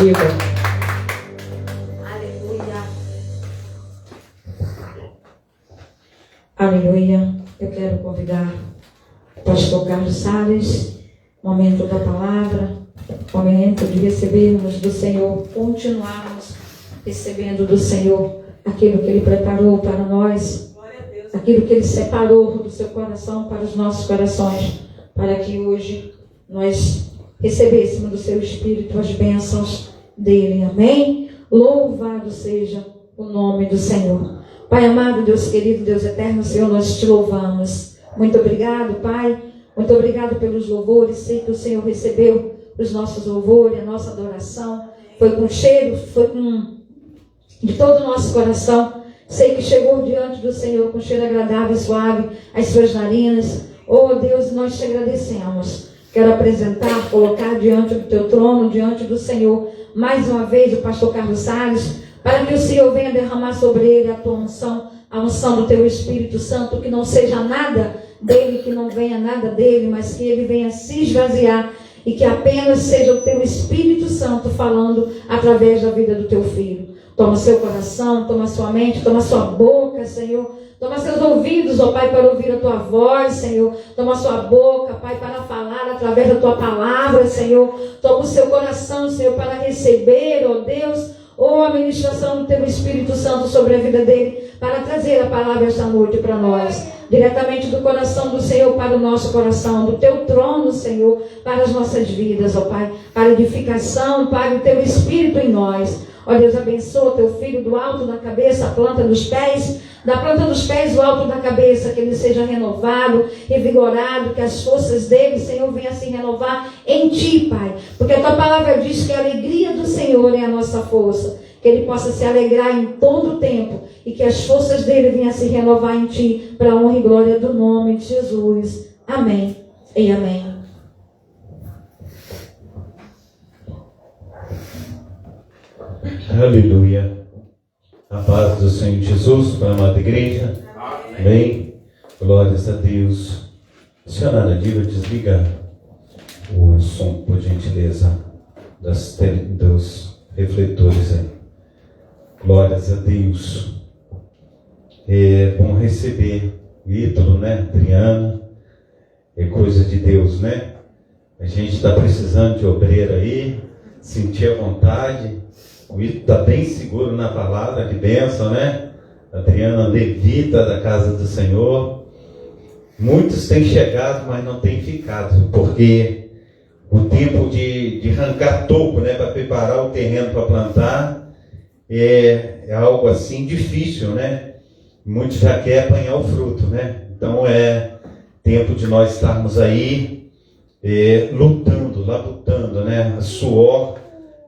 Diga. Aleluia. Aleluia. Eu quero convidar o pastor Carlos Salles, momento da palavra, momento de recebermos do Senhor, continuarmos recebendo do Senhor aquilo que Ele preparou para nós, aquilo que Ele separou do seu coração para os nossos corações, para que hoje nós recebêssemos do seu Espírito as bênçãos dele. Amém? Louvado seja o nome do Senhor. Pai amado, Deus querido, Deus eterno, Senhor, nós te louvamos. Muito obrigado, Pai. Muito obrigado pelos louvores. Sei que o Senhor recebeu os nossos louvores, a nossa adoração. Foi com cheiro, foi com de todo o nosso coração. Sei que chegou diante do Senhor com cheiro agradável e suave às suas narinas. Oh Deus, nós te agradecemos. Quero apresentar, colocar diante do teu trono, diante do Senhor, mais uma vez o pastor Carlos Salles, para que o Senhor venha derramar sobre ele a tua unção, a unção do teu Espírito Santo, que não seja nada dele, que não venha nada dele, mas que ele venha se esvaziar e que apenas seja o teu Espírito Santo falando através da vida do teu filho. Toma seu coração, toma sua mente, toma sua boca, Senhor. Toma seus ouvidos, ó Pai, para ouvir a tua voz, Senhor. Toma sua boca, Pai, para falar através da tua palavra, Senhor. Toma o seu coração, Senhor, para receber, ó Deus, a ministração do teu Espírito Santo sobre a vida dele, para trazer a palavra esta noite para nós. Diretamente do coração do Senhor para o nosso coração, do teu trono, Senhor, para as nossas vidas, ó Pai. Para edificação, Pai, do teu Espírito em nós. Ó Deus, abençoa teu filho do alto da cabeça, a planta dos pés, da planta dos pés, o alto da cabeça, que ele seja renovado, revigorado, que as forças dele, Senhor, venham se renovar em ti, Pai. Porque a tua palavra diz que a alegria do Senhor é a nossa força. Que ele possa se alegrar em todo o tempo e que as forças dele venham se renovar em ti, para a honra e glória do nome de Jesus. Amém e amém. Aleluia. A paz do Senhor Jesus para a amada igreja. Amém. Glórias a Deus. Senhora Diva, desliga o som, por gentileza, dos refletores aí. Glórias a Deus. É bom receber o Ítalo, né? Adriana. É coisa de Deus, né? A gente está precisando de obreiro aí. Sentir a vontade. O Ítalo está bem seguro na palavra, de bênção, né? Adriana, levita da casa do Senhor. Muitos têm chegado, mas não têm ficado, porque o tempo de arrancar toco, né, para preparar o terreno para plantar, é algo assim difícil, né? Muitos já querem apanhar o fruto, né? Então é tempo de nós estarmos aí lutando, labutando, né? Suor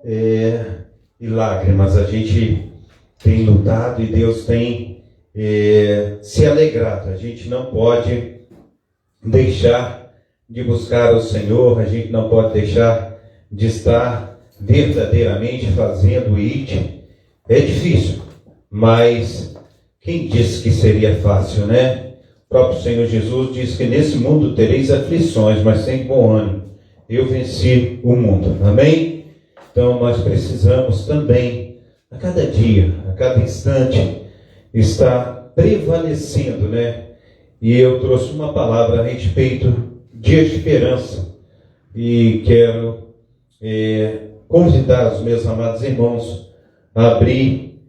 e lágrimas. A gente tem lutado e Deus tem se alegrado. A gente não pode deixar de buscar o Senhor, a gente não pode deixar de estar verdadeiramente fazendo o IT. É difícil, mas quem disse que seria fácil, né? O próprio Senhor Jesus diz que nesse mundo tereis aflições, mas tem bom ânimo. Eu venci o mundo. Amém? Então nós precisamos também, a cada dia, a cada instante, estar prevalecendo, né? E eu trouxe uma palavra a respeito de esperança. E quero convidar os meus amados irmãos a abrir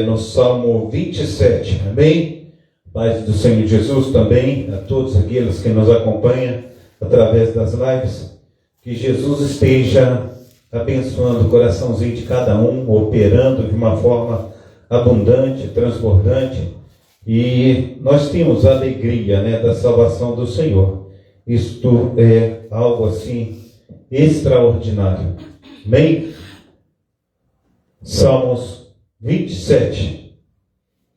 no Salmo 27. Amém? Paz do Senhor Jesus também, a todos aqueles que nos acompanham através das lives. Que Jesus esteja abençoando o coraçãozinho de cada um, operando de uma forma abundante, transbordante. E nós temos a alegria, né, da salvação do Senhor. Isto é algo assim extraordinário. Amém? Salmos 27.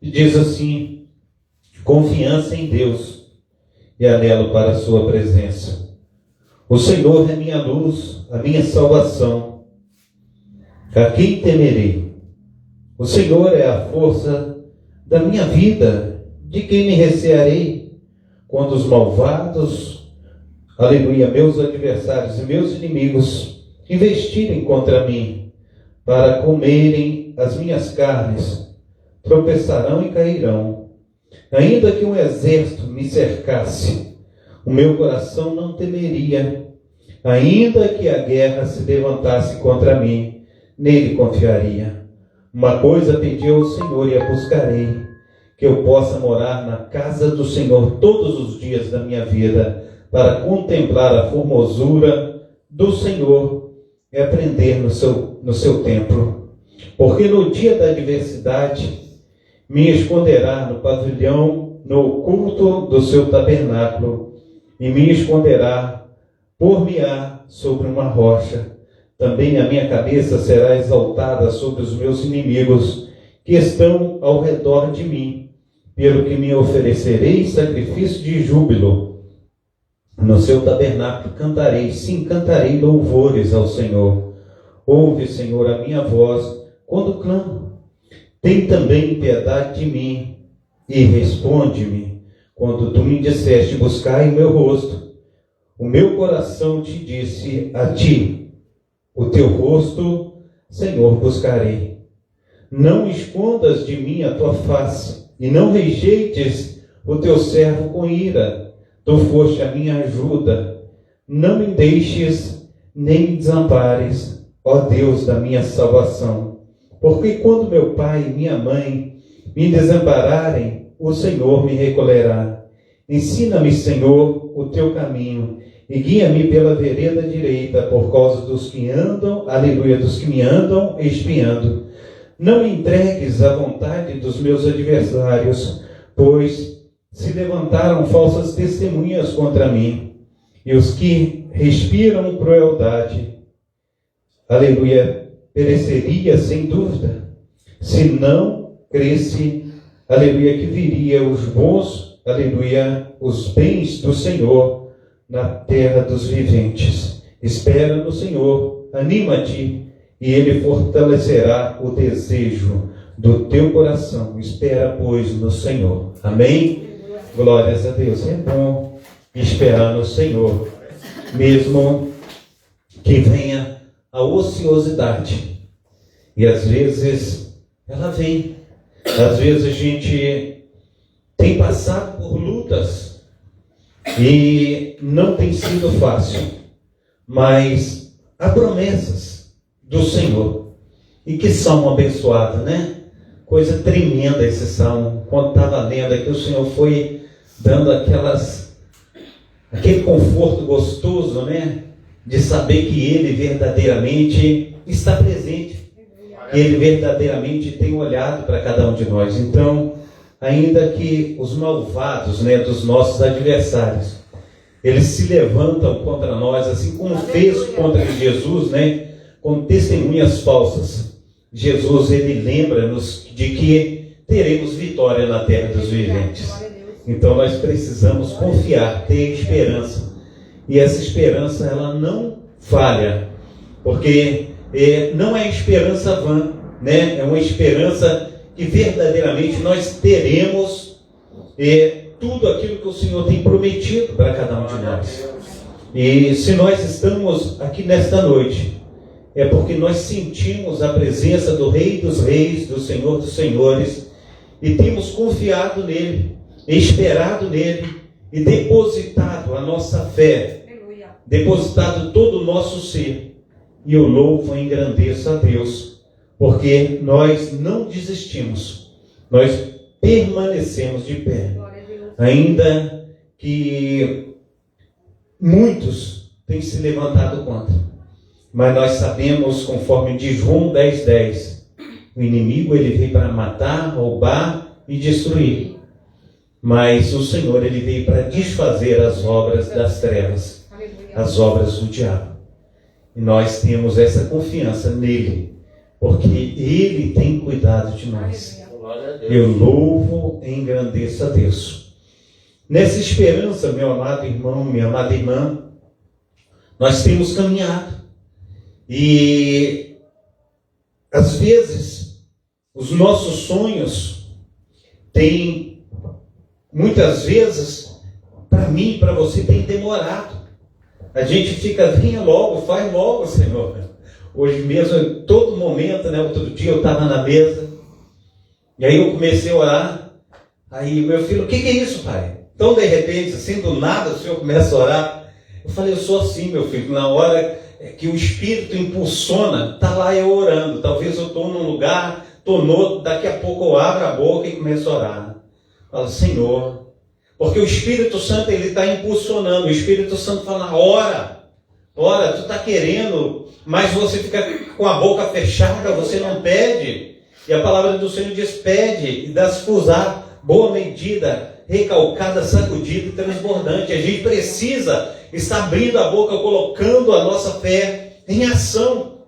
E diz assim: confiança em Deus e anelo para a sua presença. O Senhor é minha luz, a minha salvação. A quem temerei? O Senhor é a força da minha vida. De quem me recearei? Quando os malvados, aleluia, meus adversários e meus inimigos investirem contra mim. para comerem as minhas carnes, tropeçarão e cairão. Ainda que um exército me cercasse, o meu coração não temeria. Ainda que a guerra se levantasse contra mim, nele confiaria. Uma coisa pedi ao Senhor e a buscarei, que eu possa morar na casa do Senhor todos os dias da minha vida, para contemplar a formosura do Senhor e aprender no seu templo. Porque no dia da adversidade me esconderá no pavilhão, no oculto do seu tabernáculo, e me esconderá, por-me-á sobre uma rocha. Também a minha cabeça será exaltada sobre os meus inimigos, que estão ao redor de mim, pelo que me oferecerei sacrifício de júbilo. No seu tabernáculo cantarei, sim, cantarei louvores ao Senhor. Ouve, Senhor, a minha voz quando clamo. Tem também piedade de mim e responde-me quando tu me disseste: buscai o meu rosto. O meu coração te disse a ti: o teu rosto, Senhor, buscarei. Não escondas de mim a tua face, e não rejeites o teu servo com ira. Tu foste a minha ajuda. Não me deixes, nem me desampares, ó Deus da minha salvação. Porque quando meu pai e minha mãe me desampararem, o Senhor me recolherá. Ensina-me, Senhor, o teu caminho, e guia-me pela vereda direita, por causa dos que andam, aleluia, dos que me andam espiando. Não me entregues à vontade dos meus adversários, pois se levantaram falsas testemunhas contra mim, e os que respiram crueldade, aleluia, pereceria sem dúvida, se não cresce, aleluia, que viria os bons, aleluia, os bens do Senhor na terra dos viventes. Espera no Senhor, anima-te, e Ele fortalecerá o desejo do teu coração. Espera, pois, no Senhor. Amém? Glórias a Deus. É bom esperar no Senhor, mesmo que venha a ociosidade. E às vezes ela vem. Às vezes a gente tem passado por lutas e não tem sido fácil, mas há promessas do Senhor, e que salmo abençoado, né? Coisa tremenda esse salmo. Quando estava lendo aqui, o Senhor foi dando aquele conforto gostoso, né? De saber que Ele verdadeiramente está presente, que Ele verdadeiramente tem olhado para cada um de nós. Então, ainda que os malvados, né, dos nossos adversários, eles se levantam contra nós, assim como fez contra Jesus, né, com testemunhas falsas, Jesus, Ele lembra-nos de que teremos vitória na terra dos viventes. Então nós precisamos confiar, ter esperança. E essa esperança, ela não falha, porque não é esperança vã, né? É uma esperança que verdadeiramente nós teremos tudo aquilo que o Senhor tem prometido para cada um de nós. E se nós estamos aqui nesta noite, é porque nós sentimos a presença do Rei dos Reis, do Senhor dos Senhores, e temos confiado nele, esperado nele, e depositado a nossa fé, depositado todo o nosso ser. E eu louvo e engrandeço a Deus, porque nós não desistimos, nós permanecemos de pé, ainda que muitos tenham se levantado contra. Mas nós sabemos, conforme diz João 10:10, o inimigo ele veio para matar, roubar e destruir. Mas o Senhor ele veio para desfazer as obras das trevas, as obras do diabo. E nós temos essa confiança nele, porque ele tem cuidado de nós. Eu louvo e engrandeço a Deus. Nessa esperança, meu amado irmão, minha amada irmã, nós temos caminhado. E às vezes os nossos sonhos têm, muitas vezes, para mim, para você, tem demorado. A gente fica, venha logo, faz logo, Senhor. hoje mesmo, em todo momento, né? Outro dia eu estava na mesa, e aí eu comecei a orar. Aí meu filho, o que é isso, pai? Então, de repente, assim, do nada, o senhor começa a orar. Eu falei, eu sou assim, meu filho, na hora que o Espírito impulsiona, está lá eu orando. Talvez eu estou num lugar, estou no outro, daqui a pouco eu abro a boca e começo a orar. Falo, Senhor, porque o Espírito Santo, ele está impulsionando. O Espírito Santo fala, ora, tu está querendo, mas você fica com a boca fechada, você não pede. E a palavra do Senhor diz, pede e dá-se usar, boa medida, recalcada, sacudida e transbordante. A gente precisa estar abrindo a boca, colocando a nossa fé em ação.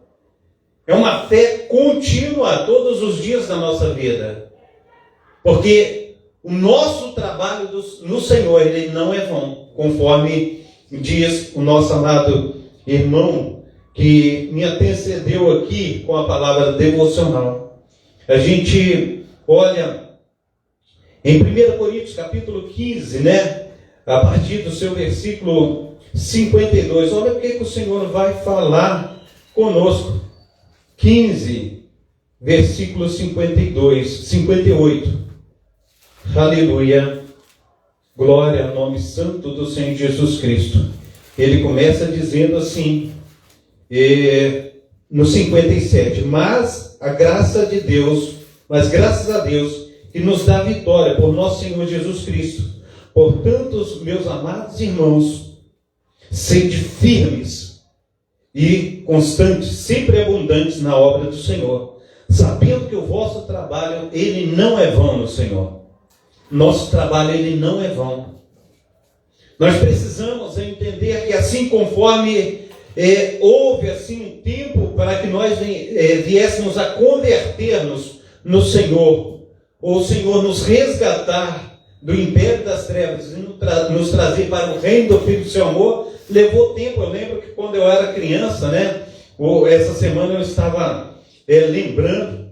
É uma fé contínua todos os dias da nossa vida. Porque o nosso trabalho no Senhor, ele não é vão, conforme diz o nosso amado irmão que me antecedeu aqui com a palavra devocional. A gente olha em 1 Coríntios capítulo 15, né? A partir do seu versículo 52, olha o que o Senhor vai falar conosco. 15, versículo 58. Aleluia. Glória ao nome santo do Senhor Jesus Cristo. Ele começa dizendo assim, no 57, mas graças a Deus que nos dá vitória por nosso Senhor Jesus Cristo. Portanto, meus amados irmãos, sede firmes e constantes, sempre abundantes na obra do Senhor, sabendo que o vosso trabalho, ele não é vão no Senhor. Nosso trabalho, ele não é vão. Nós precisamos entender que assim conforme houve assim um tempo para que nós viéssemos a converter-nos no Senhor, ou o Senhor nos resgatar do império das trevas e nos trazer para o reino do Filho do seu amor, levou tempo. Eu lembro que quando eu era criança, né, essa semana eu estava lembrando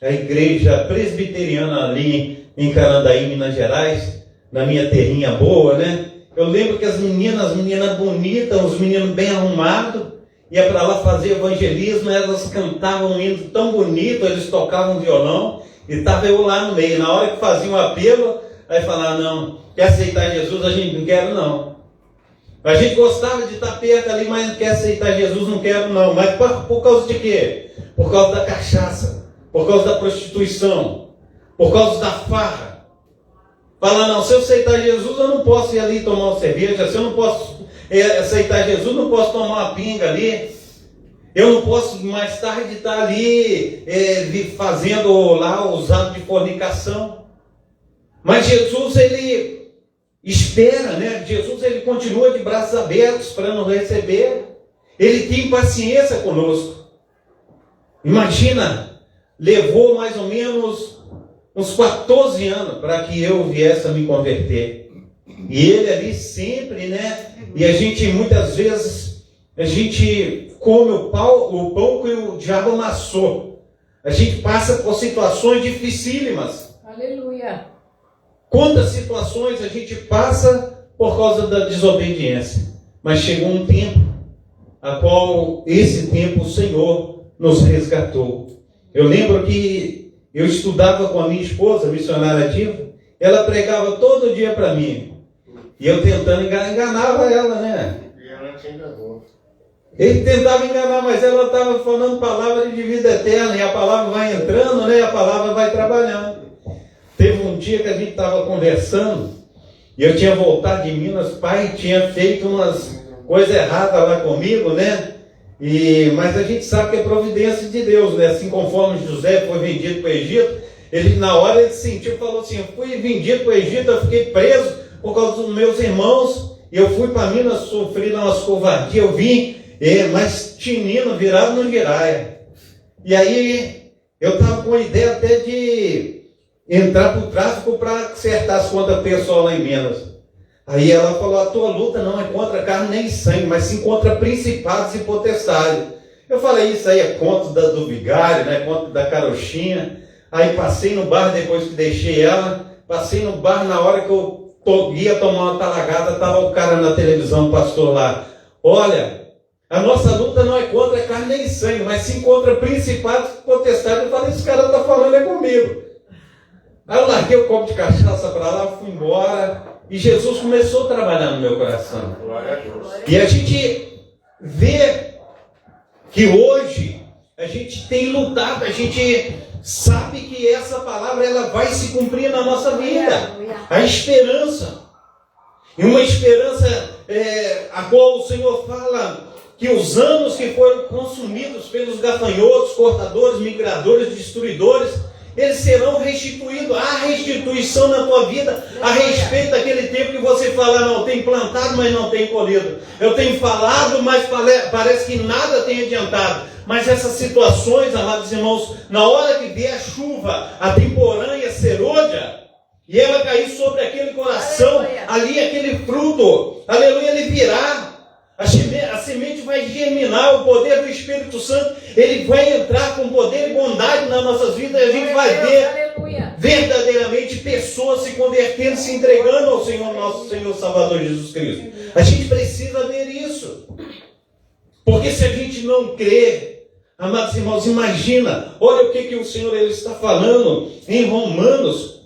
a igreja presbiteriana ali em Carandaí, Minas Gerais, na minha terrinha boa, né? Eu lembro que as meninas bonitas, os meninos bem arrumados, ia para lá fazer evangelismo, elas cantavam um hino tão bonito, eles tocavam violão, e estava eu lá no meio. Na hora que fazia um apelo, aí falava, não, quer aceitar Jesus? A gente não quer, não. A gente gostava de estar perto ali, mas não quer aceitar Jesus, não quero não. Mas por causa de quê? Por causa da cachaça, por causa da prostituição, por causa da farra. Fala, não, se eu aceitar Jesus, eu não posso ir ali tomar uma cerveja. Se eu não posso aceitar Jesus, não posso tomar uma pinga ali. Eu não posso mais tarde estar ali fazendo lá os atos de fornicação. Mas Jesus, ele espera, né? Jesus, ele continua de braços abertos para nos receber. Ele tem paciência conosco. Imagina, levou mais ou menos uns 14 anos para que eu viesse a me converter. E ele ali sempre, né? E a gente, muitas vezes, a gente come o pão que o diabo amassou. A gente passa por situações dificílimas. Aleluia. Quantas situações a gente passa por causa da desobediência. Mas chegou um tempo, a qual esse tempo o Senhor nos resgatou. Eu lembro que eu estudava com a minha esposa, missionária ativa, ela pregava todo dia para mim. E eu tentando enganava ela, né? E ela te enganou. Ele tentava enganar, mas ela estava falando palavra de vida eterna, e a palavra vai entrando, né? A palavra vai trabalhando. Teve um dia que a gente estava conversando, e eu tinha voltado de Minas, pai tinha feito umas coisas erradas lá comigo, né? Mas a gente sabe que é providência de Deus, né? Assim conforme José foi vendido para o Egito, na hora ele sentiu, falou assim, eu fui vendido para o Egito, eu fiquei preso por causa dos meus irmãos, e eu fui para Minas, sofri umas covardias, eu vim, mas tinino, virado no giraia. E aí, eu estava com a ideia até de entrar para o tráfico para acertar as contas pessoal lá em Minas. Aí ela falou, a tua luta não é contra carne nem sangue, mas sim contra principados e potestades. Eu falei, isso aí é conta do vigário, né? Conta da carochinha. Aí passei no bar, depois que deixei ela, passei no bar, na hora que eu ia tomar uma talagada, estava o cara na televisão, o pastor lá. Olha, A nossa luta não é contra carne nem sangue, mas sim contra principados e potestades. Eu falei, esse cara está falando é comigo. Aí eu larguei o copo de cachaça para lá, fui embora. E Jesus começou a trabalhar no meu coração. E a gente vê que hoje a gente tem lutado, a gente sabe que essa palavra ela vai se cumprir na nossa vida. A esperança. E uma esperança a qual o Senhor fala que os anos que foram consumidos pelos gafanhotos, cortadores, migradores, destruidores, eles serão restituídos. Há restituição na tua vida a respeito daquele tempo que você fala, não, tem plantado, mas não tem colhido. Eu tenho falado, mas parece que nada tem adiantado. Mas essas situações, amados irmãos, na hora que vier a chuva, a temporânea serôdia, e ela cair sobre aquele coração, aleluia, ali aquele fruto, aleluia, ele virá. A semente vai germinar, o poder do Espírito Santo, ele vai entrar com poder e bondade nas nossas vidas, e a gente vai ver verdadeiramente pessoas se convertendo, se entregando ao Senhor, nosso Senhor Salvador Jesus Cristo. A gente precisa ver isso. Porque se a gente não crê, amados irmãos, imagina, olha o que o Senhor ele está falando em Romanos.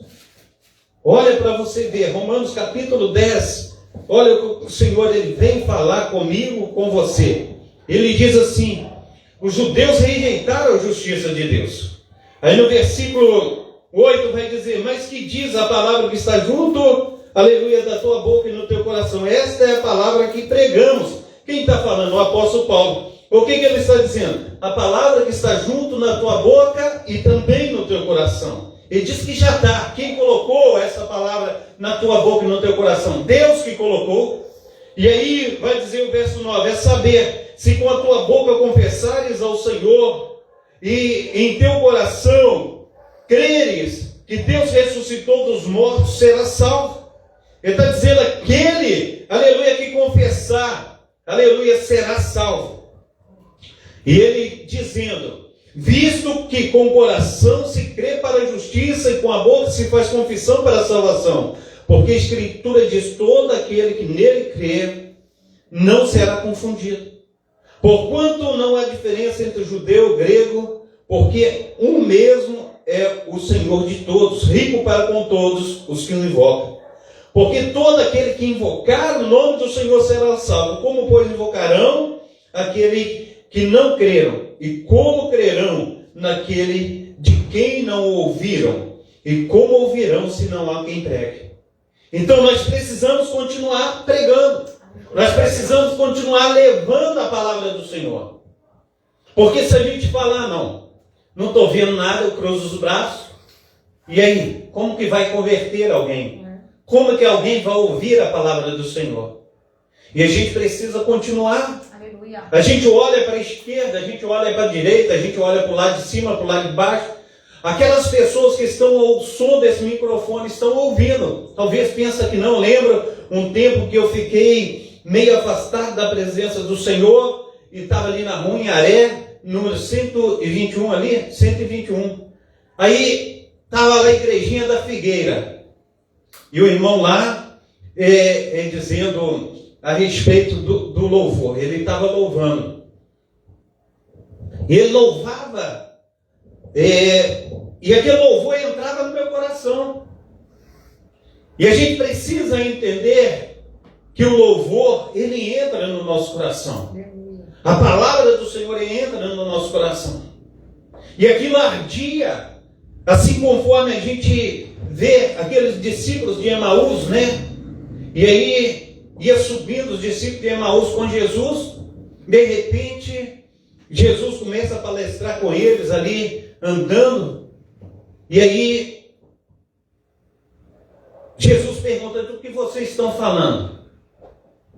Olha para você ver, Romanos capítulo 10. Olha o Senhor, ele vem falar comigo, com você. Ele diz assim, os judeus rejeitaram a justiça de Deus. Aí no versículo 8 vai dizer, mas que diz a palavra que está junto, aleluia, da tua boca e no teu coração. Esta é a palavra que pregamos. Quem está falando? O apóstolo Paulo. O que ele está dizendo? A palavra que está junto na tua boca e também no teu coração. Ele diz que já está. Quem colocou essa palavra na tua boca e no teu coração? Deus que colocou. E aí vai dizer o verso 9, é saber, se com a tua boca confessares ao Senhor e em teu coração creres que Deus ressuscitou dos mortos, será salvo. Ele está dizendo, aquele, aleluia, que confessar, aleluia, será salvo. E ele dizendo, visto que com o coração se crê para a justiça e com a boca se faz confissão para a salvação, porque a Escritura diz, todo aquele que nele crê não será confundido. Porquanto não há diferença entre judeu e grego, porque um mesmo é o Senhor de todos, rico para com todos os que o invocam. Porque todo aquele que invocar o nome do Senhor será salvo. Como, pois, invocarão aquele que não creram? E como crerão naquele de quem não ouviram? E como ouvirão se não há quem pregue? Então nós precisamos continuar pregando. Nós precisamos continuar levando a palavra do Senhor. Porque se a gente falar, não estou vendo nada, eu cruzo os braços. E aí, como que vai converter alguém? Como que alguém vai ouvir a palavra do Senhor? E a gente precisa continuar. Aleluia. A gente olha para a esquerda, a gente olha para a direita, a gente olha para o lado de cima, para o lado de baixo. Aquelas pessoas que estão ao som desse microfone estão ouvindo. Talvez pensa que não. Lembro um tempo que eu fiquei meio afastado da presença do Senhor e estava ali na rua em Aré, número 121 ali, 121. Aí estava lá a igrejinha da Figueira. E o irmão lá, dizendo a respeito do louvor. Ele estava louvando. E ele louvava. E aquele louvor entrava no meu coração. E a gente precisa entender que o louvor, ele entra no nosso coração. A palavra do Senhor entra no nosso coração. E aquilo ardia, assim conforme a gente vê aqueles discípulos de Emaús, né? E aí ia subindo os discípulos de Emaús com Jesus. De repente, Jesus começa a palestrar com eles ali, andando. E aí, Jesus pergunta, do que vocês estão falando?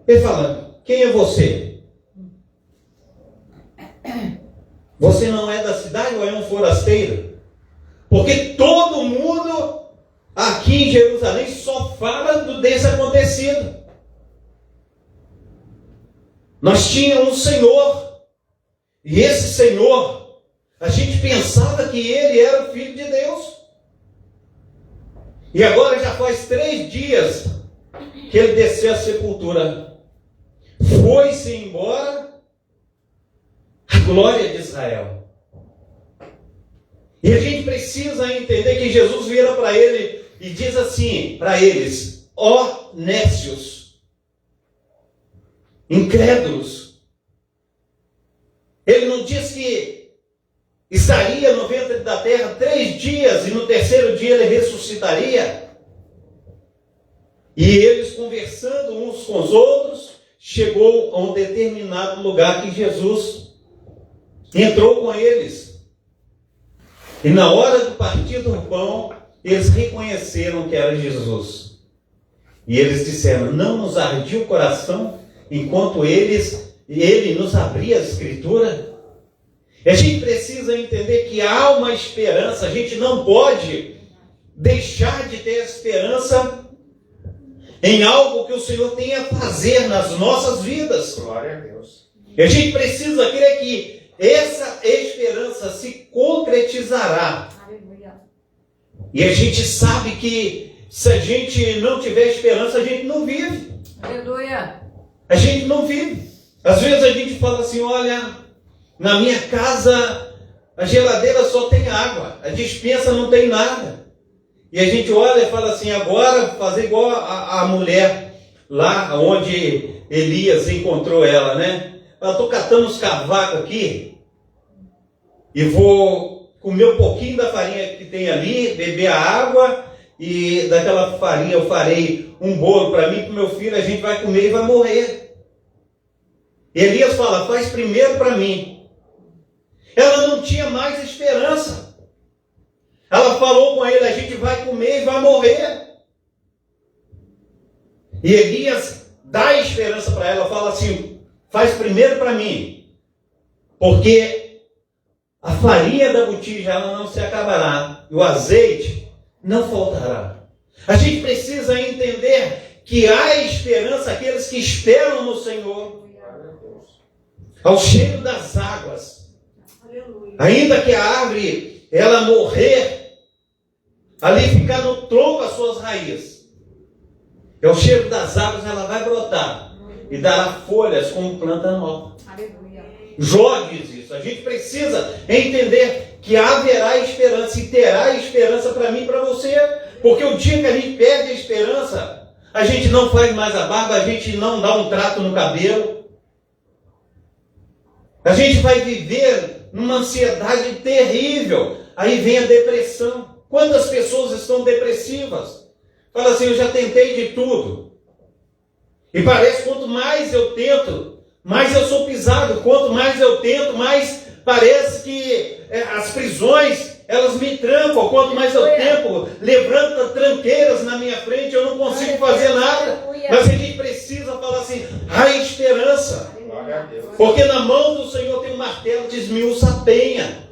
Ele fala, quem é você? Você não é da cidade ou é um forasteiro? Porque todo mundo aqui em Jerusalém só fala desse acontecido. Nós tínhamos um Senhor, e esse Senhor, a gente pensava que ele era o Filho de Deus. E agora já faz 3 dias que ele desceu à sepultura. Foi-se embora glória de Israel. E a gente precisa entender que Jesus vira para ele e diz assim para eles: ó nécios, incrédulos. Ele não diz que estaria no ventre da terra 3 dias e no terceiro dia ele ressuscitaria. E eles, conversando uns com os outros, chegou a um determinado lugar que Jesus entrou com eles. E na hora do partir do pão, eles reconheceram que era Jesus. E eles disseram: não nos ardia o coração enquanto ele nos abria a Escritura? E a gente precisa entender que há uma esperança. A gente não pode deixar de ter esperança em algo que o Senhor tem a fazer nas nossas vidas. Glória a Deus. E a gente precisa crer que essa esperança se concretizará. Aleluia. E a gente sabe que se a gente não tiver esperança, a gente não vive. Aleluia. A gente não vive. Às vezes a gente fala assim: olha, na minha casa a geladeira só tem água, a despensa não tem nada. E a gente olha e fala assim: agora fazer igual a mulher lá onde Elias encontrou ela, né? Eu estou catando os cavacos aqui e vou comer um pouquinho da farinha que tem ali, beber a água, e daquela farinha eu farei um bolo para mim e para o meu filho, a gente vai comer e vai morrer. E Elias fala: faz primeiro para mim. Ela não tinha mais esperança. Ela falou com ele: a gente vai comer e vai morrer. E Elias dá esperança para ela, fala assim: faz primeiro para mim, porque a farinha da botija ela não se acabará, e o azeite não faltará. A gente precisa entender que há esperança àqueles que esperam no Senhor. Ao cheiro das águas. Aleluia. Ainda que a árvore ela morrer, ali ficar no tronco as suas raízes, ao cheiro das águas ela vai brotar e dará folhas como planta nova. Aleluia. Jó diz isso. A gente precisa entender que haverá esperança e terá esperança para mim e para você, porque o dia que a gente perde a esperança, a gente não faz mais a barba, a gente não dá um trato no cabelo. A gente vai viver numa ansiedade terrível. Aí vem a depressão. Quantas pessoas estão depressivas? Fala assim: eu já tentei de tudo. E parece que quanto mais eu tento, mais eu sou pisado. Quanto mais eu tento, mais parece que as prisões, elas me trancam. Quanto mais eu tento, levanta tranqueiras na minha frente, eu não consigo fazer nada. Mas a gente precisa falar assim: há esperança. Porque na mão do Senhor tem um martelo, desmiuça a penha,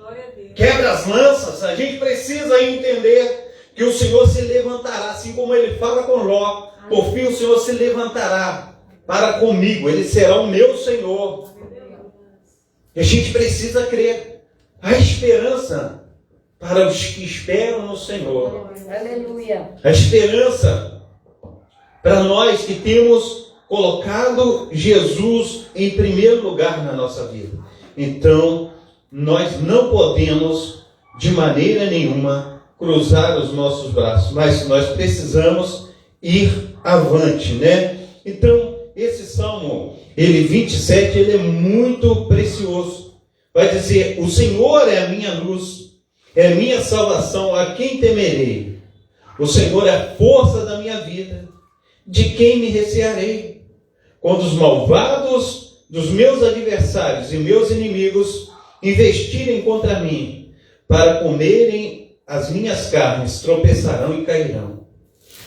quebra as lanças. A gente precisa entender que o Senhor se levantará, assim como ele fala com Ló: por fim o Senhor se levantará para comigo, ele será o meu Senhor. E a gente precisa crer. A esperança para os que esperam no Senhor. Aleluia. A esperança para nós que temos colocado Jesus em primeiro lugar na nossa vida. Então, nós não podemos, de maneira nenhuma, cruzar os nossos braços, mas nós precisamos ir avante, né? Então, esse Salmo, 27, ele é muito precioso. Vai dizer: o Senhor é a minha luz, é a minha salvação, a quem temerei? O Senhor é a força da minha vida, de quem me recearei? Quando os malvados dos meus adversários e meus inimigos investirem contra mim, para comerem as minhas carnes, tropeçarão e cairão.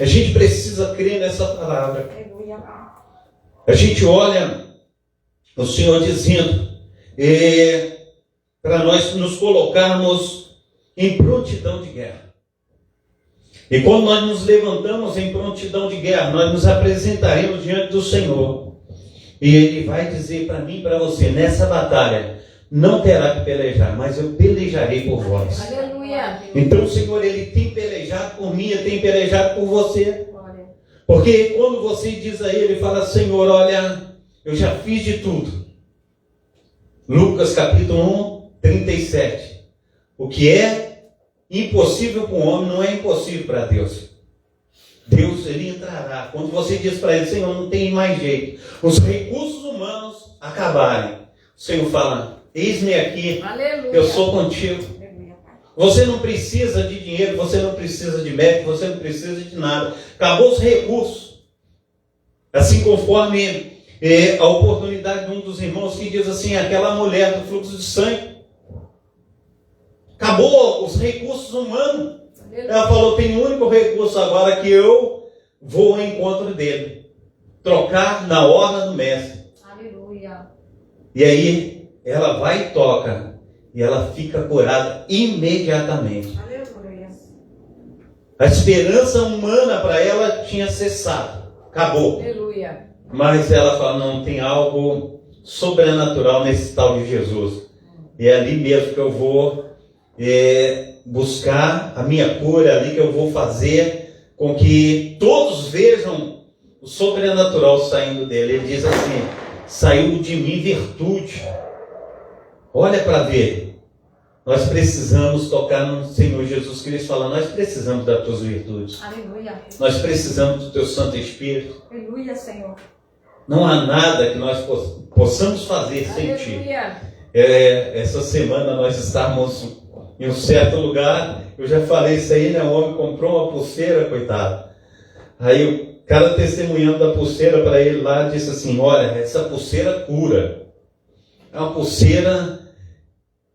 A gente precisa crer nessa palavra. A gente olha o Senhor dizendo para nós nos colocarmos em prontidão de guerra. E quando nós nos levantamos em prontidão de guerra, nós nos apresentaremos diante do Senhor. E Ele vai dizer para mim e para você: nessa batalha não terá que pelejar, mas eu pelejarei por vós. Aleluia. Então o Senhor, Ele tem pelejado por mim, Ele tem pelejado por você. Porque quando você diz a Ele, fala: Senhor, olha, eu já fiz de tudo. Lucas capítulo 1, 37. O que é impossível para o homem não é impossível para Deus. Deus, ele entrará. Quando você diz para ele, Senhor, não tem mais jeito, os recursos humanos acabarem, o Senhor fala, eis-me aqui, aleluia, eu sou contigo. Você não precisa de dinheiro, você não precisa de médico, você não precisa de nada. Acabou os recursos. Assim conforme a oportunidade de um dos irmãos que diz assim, aquela mulher do fluxo de sangue. Acabou os recursos humanos. Ela falou, tem um único recurso agora que eu vou ao encontro dele. Trocar na hora do mestre. Aleluia. E aí, ela vai e toca. E ela fica curada imediatamente. Aleluia. A esperança humana para ela tinha cessado. Acabou. Aleluia. Mas ela fala, não, tem algo sobrenatural nesse tal de Jesus. E é ali mesmo que eu vou buscar a minha cura, ali que eu vou fazer com que todos vejam o sobrenatural saindo dele. Ele diz assim, saiu de mim virtude. Olha para ver. Nós precisamos tocar no Senhor Jesus Cristo, fala, nós precisamos das tuas virtudes. Aleluia. Nós precisamos do teu Santo Espírito. Aleluia, Senhor. Não há nada que nós possamos fazer sem ti. Essa semana nós estávamos em um certo lugar, eu já falei isso aí, né? O homem comprou uma pulseira, coitado. Aí o cara testemunhando da pulseira para ele lá, disse assim, olha, essa pulseira cura. É uma pulseira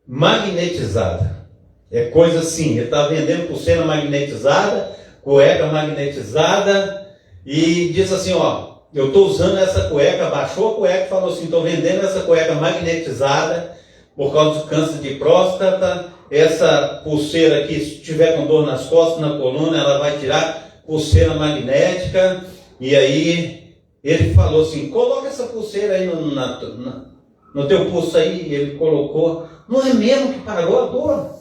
magnetizada. É coisa assim, ele está vendendo pulseira magnetizada, cueca magnetizada, e diz assim, ó, eu estou usando essa cueca, baixou a cueca e falou assim, estou vendendo essa cueca magnetizada por causa do câncer de próstata. Essa pulseira aqui, se tiver com dor nas costas, na coluna, ela vai tirar pulseira magnética. E aí ele falou assim, coloca essa pulseira aí no teu pulso aí. Ele colocou. Não é mesmo que parou a dor?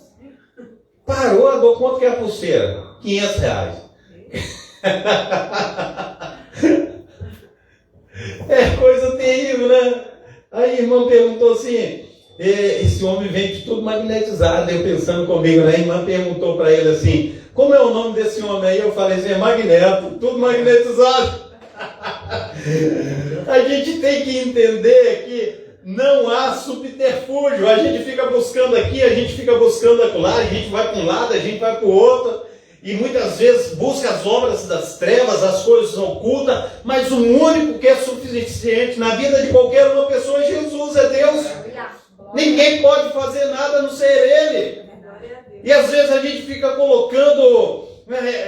Parou a dor. Quanto que é a pulseira? R$500. É coisa terrível, né? Aí a irmã perguntou assim, esse homem vende tudo magnetizado. Eu pensando comigo, né? A irmã perguntou para ele assim, como é o nome desse homem aí? Eu falei assim, é Magneto, tudo magnetizado. A gente tem que entender que não há subterfúgio. A gente fica buscando aqui, a gente fica buscando acolá, a gente vai para um lado, a gente vai para o outro. E muitas vezes busca as obras das trevas, as coisas ocultas, mas o único que é suficiente na vida de qualquer uma pessoa é Jesus, é Deus. Ninguém pode fazer nada a não ser Ele. E às vezes a gente fica colocando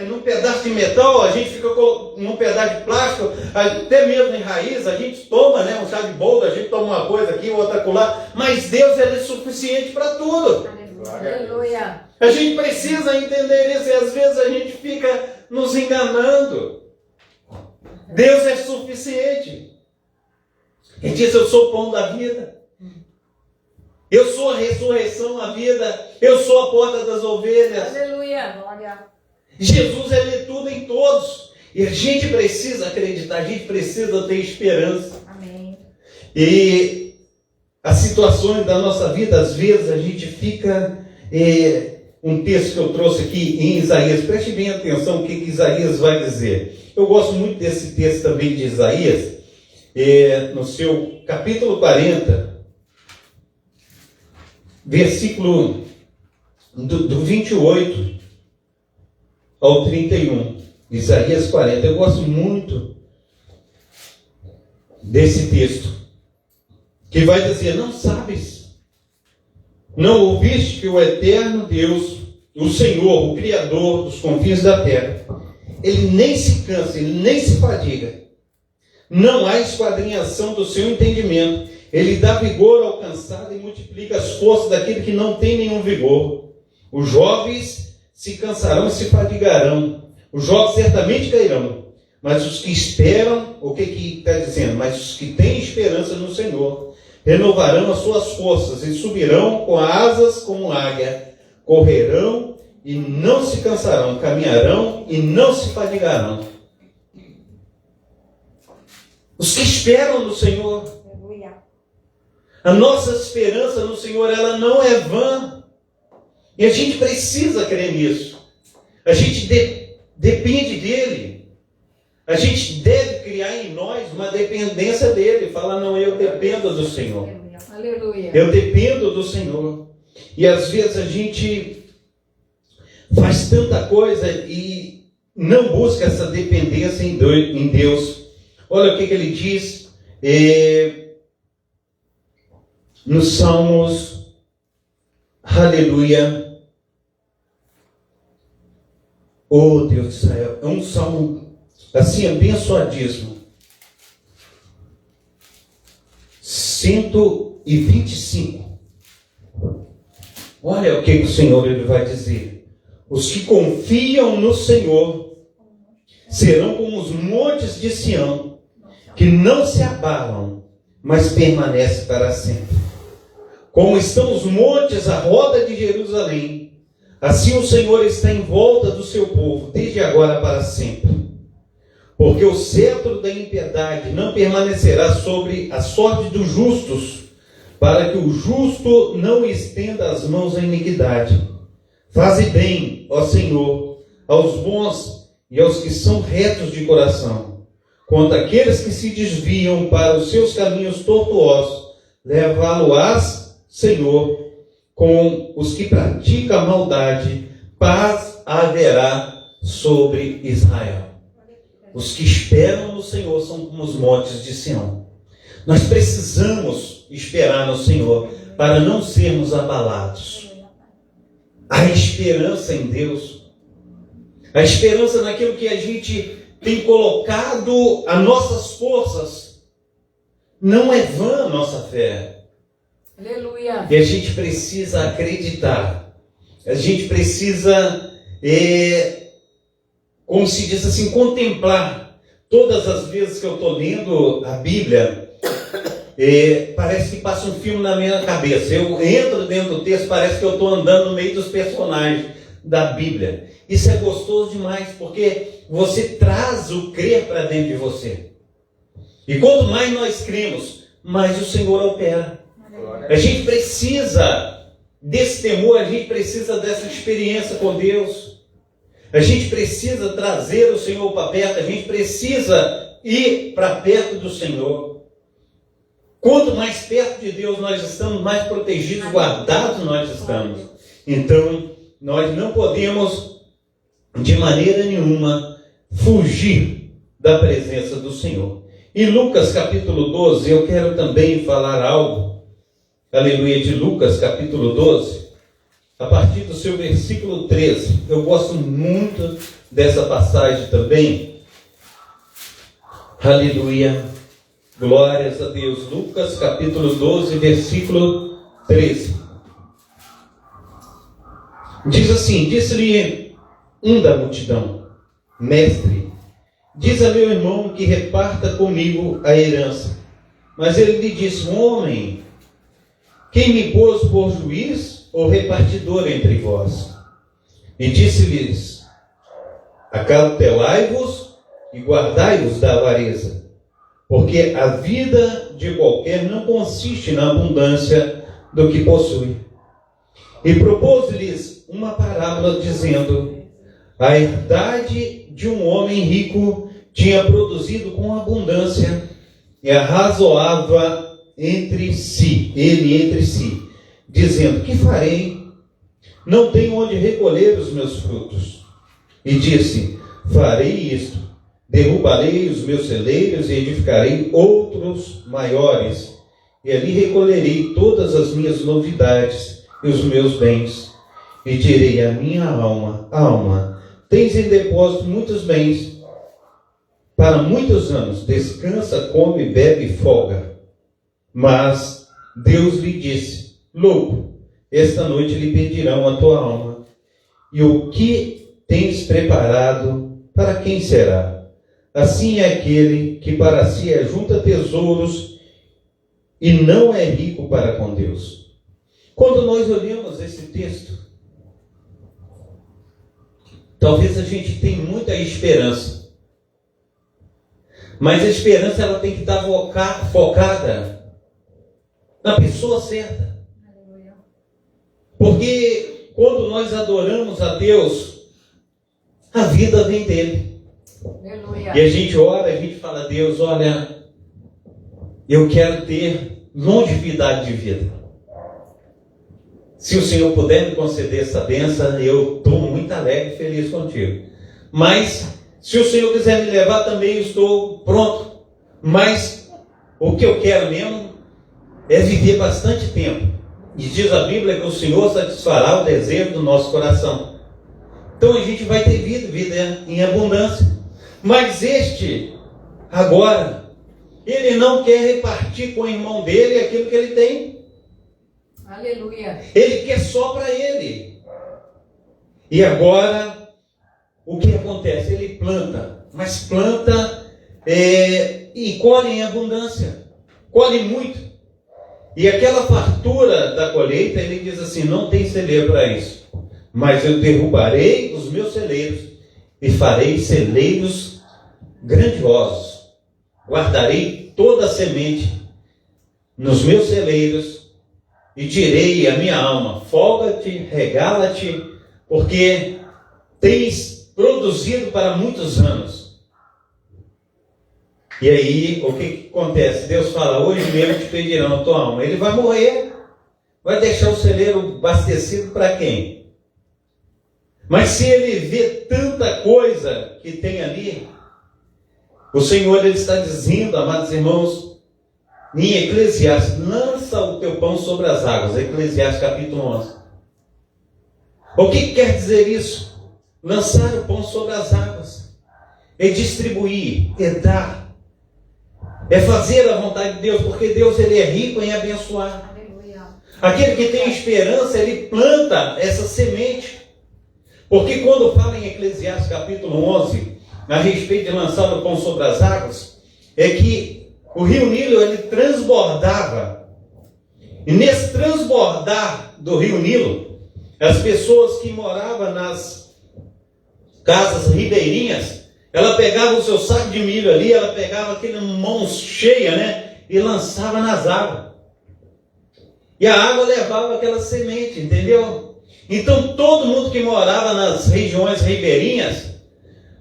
num pedaço de metal, a gente fica num pedaço de plástico, até mesmo em raiz, a gente toma, né, um chá de boldo, a gente toma uma coisa aqui, outra acolá, mas Deus ele é suficiente para tudo. Aleluia. A gente precisa entender isso e às vezes a gente fica nos enganando. Deus é suficiente. Ele diz, eu sou o pão da vida. Eu sou a ressurreição, a vida. Eu sou a porta das ovelhas. Aleluia. Glória. Jesus, ele é tudo em todos. E a gente precisa acreditar, a gente precisa ter esperança. Amém. E as situações da nossa vida, às vezes a gente fica... um texto que eu trouxe aqui em Isaías, preste bem atenção o que Isaías vai dizer. Eu gosto muito desse texto também de Isaías, no seu capítulo 40, versículo do 28 ao 31, Isaías 40. Eu gosto muito desse texto, que vai dizer, não sabes, não ouviste que o eterno Deus, o Senhor, o Criador dos confins da terra, ele nem se cansa, ele nem se fadiga. Não há esquadrinhação do seu entendimento. Ele dá vigor ao cansado e multiplica as forças daquele que não tem nenhum vigor. Os jovens se cansarão e se fadigarão. Os jovens certamente cairão. Mas os que esperam, o que está dizendo? Mas os que têm esperança no Senhor renovarão as suas forças e subirão com asas como águia, correrão e não se cansarão, caminharão e não se fadigarão. Os que esperam no Senhor. A nossa esperança no Senhor, ela não é vã. E a gente precisa crer nisso. A gente depende dele. A gente deve criar em nós uma dependência dele. Falar, não, eu dependo do Senhor. Aleluia. Eu dependo do Senhor. E às vezes a gente faz tanta coisa e não busca essa dependência em Deus. Olha o que ele diz nos Salmos. Aleluia. Oh, Deus de Israel. É um salmo assim abençoadíssimo. 125. Olha o que o Senhor ele vai dizer. Os que confiam no Senhor serão como os montes de Sião, que não se abalam, mas permanecem para sempre. Como estão os montes à roda de Jerusalém, assim o Senhor está em volta do seu povo, desde agora para sempre. Porque o cetro da impiedade não permanecerá sobre a sorte dos justos, para que o justo não estenda as mãos à iniquidade. Faze bem, ó Senhor, aos bons e aos que são retos de coração. Quanto àqueles que se desviam para os seus caminhos tortuosos, levá-lo-ás, Senhor, com os que praticam a maldade, paz haverá sobre Israel. Os que esperam no Senhor são como os montes de Sião. Nós precisamos esperar no Senhor para não sermos abalados. A esperança em Deus, a esperança naquilo que a gente tem colocado as nossas forças, não é vã a nossa fé. Aleluia. E a gente precisa acreditar. A gente precisa, como se diz assim, contemplar. Todas as vezes que eu estou lendo a Bíblia, parece que passa um filme na minha cabeça. Eu entro dentro do texto, parece que eu estou andando no meio dos personagens da Bíblia. Isso é gostoso demais, porque você traz o crer para dentro de você. E quanto mais nós cremos, mais o Senhor opera. A gente precisa desse temor, a gente precisa dessa experiência com Deus. A gente precisa trazer o Senhor para perto, a gente precisa ir para perto do Senhor. Quanto mais perto de Deus nós estamos, mais protegidos, guardados nós estamos. Então, nós não podemos, de maneira nenhuma, fugir da presença do Senhor. Em Lucas capítulo 12, eu quero também falar algo, aleluia, de Lucas capítulo 12, a partir do seu versículo 13. Eu gosto muito dessa passagem também. Aleluia. Glórias a Deus. Lucas capítulo 12, versículo 13. Diz assim: disse-lhe um da multidão: Mestre, diz a meu irmão que reparta comigo a herança. Mas ele lhe disse: Homem, quem me pôs por juiz ou repartidor entre vós? E disse-lhes: Acautelai-vos e guardai-vos da avareza, porque a vida de qualquer não consiste na abundância do que possui. E propôs-lhes uma parábola, dizendo: a herdade de um homem rico tinha produzido com abundância, e arrazoava entre si, dizendo: que farei? Não tenho onde recolher os meus frutos. E disse: farei isto, derrubarei os meus celeiros e edificarei outros maiores, e ali recolherei todas as minhas novidades e os meus bens. E direi à minha alma: alma, tens em depósito muitos bens para muitos anos, descansa, come, bebe e folga. Mas Deus lhe disse: louco, esta noite lhe pedirão a tua alma, e o que tens preparado, para quem será? Assim é aquele que para si ajunta tesouros e não é rico para com Deus. Quando nós olhamos esse texto, talvez a gente tenha muita esperança, mas a esperança ela tem que estar focada na pessoa certa. Porque quando nós adoramos a Deus, a vida vem dele. Aleluia. E a gente ora, a gente fala: Deus, olha, eu quero ter longevidade de vida. Se o Senhor puder me conceder essa bênção, eu estou muito alegre e feliz contigo. Mas, se o Senhor quiser me levar também, eu estou pronto. Mas, o que eu quero mesmo é viver bastante tempo. E diz a Bíblia que o Senhor satisfará o desejo do nosso coração. Então a gente vai ter vida em abundância. Mas este, agora, ele não quer repartir com o irmão dele aquilo que ele tem. Aleluia. Ele quer só para ele. E agora, o que acontece? Ele planta, mas planta e colhe em abundância. Colhe muito. E aquela fartura da colheita, ele diz assim: não tem celeiro para isso. Mas eu derrubarei os meus celeiros e farei celeiros grandiosos. Guardarei toda a semente nos meus celeiros e direi à minha alma: folga-te, regala-te, porque tens produzido para muitos anos. E aí, o que acontece? Deus fala: hoje mesmo te pedirão a tua alma. Ele vai morrer, vai deixar o celeiro abastecido para quem? Mas se ele vê tanta coisa que tem ali, o Senhor ele está dizendo, amados irmãos, em Eclesiastes: lança o teu pão sobre as águas. Eclesiastes capítulo 11. O que quer dizer isso? Lançar o pão sobre as águas é distribuir, é dar, é fazer a vontade de Deus, porque Deus ele é rico em abençoar. Aleluia. Aquele que tem esperança, ele planta essa semente. Porque quando fala em Eclesiastes capítulo 11, a respeito de lançar o pão sobre as águas, é que o rio Nilo ele transbordava. E nesse transbordar do rio Nilo, as pessoas que moravam nas casas ribeirinhas, ela pegava o seu saco de milho ali, ela pegava aquele mão cheia, né? E lançava nas águas. E a água levava aquela semente, entendeu? Então todo mundo que morava nas regiões ribeirinhas,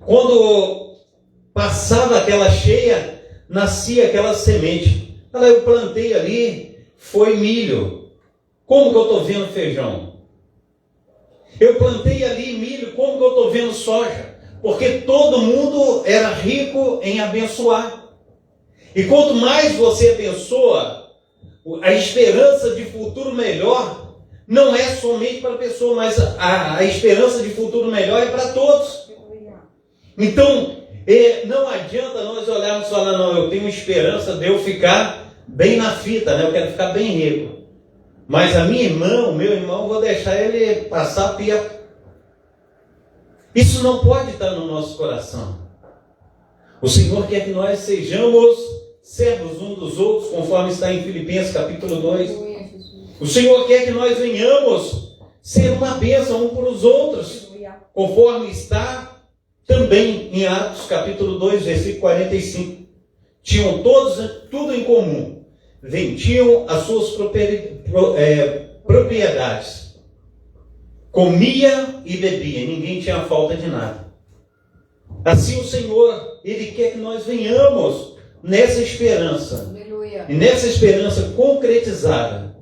quando passava aquela cheia, nascia aquela semente. Ela, eu plantei ali, foi milho. Como que eu estou vendo feijão? Eu plantei ali milho, como que eu estou vendo soja? Porque todo mundo era rico em abençoar. E quanto mais você abençoa, a esperança de futuro melhor não é somente para a pessoa, mas a esperança de futuro melhor é para todos. Então, não adianta nós olharmos e falar: não, eu tenho esperança de eu ficar bem na fita, né? Eu quero ficar bem rico. Mas a minha irmã, o meu irmão, eu vou deixar ele passar perto. Isso não pode estar no nosso coração. O Senhor quer que nós sejamos servos uns dos outros, conforme está em Filipenses capítulo 2. O Senhor quer que nós venhamos ser uma bênção uns para os outros, conforme está também em Atos capítulo 2, versículo 45. Tinham todos tudo em comum, vendiam as suas propriedades, comia e bebia, ninguém tinha falta de nada. Assim o Senhor, Ele quer que nós venhamos nessa esperança. Aleluia. E nessa esperança concretizada,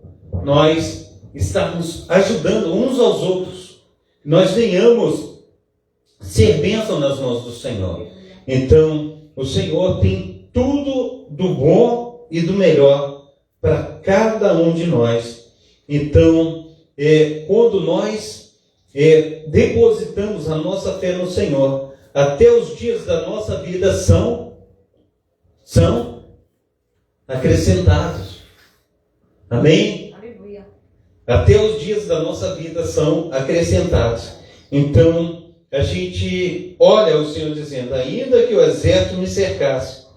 nós estamos ajudando uns aos outros. Nós venhamos ser bênção nas mãos do Senhor. Então, o Senhor tem tudo do bom e do melhor para cada um de nós. Então, quando nós depositamos a nossa fé no Senhor, até os dias da nossa vida são acrescentados. Amém? Aleluia. Até os dias da nossa vida são acrescentados. Então, a gente olha o Senhor dizendo: ainda que o exército me cercasse,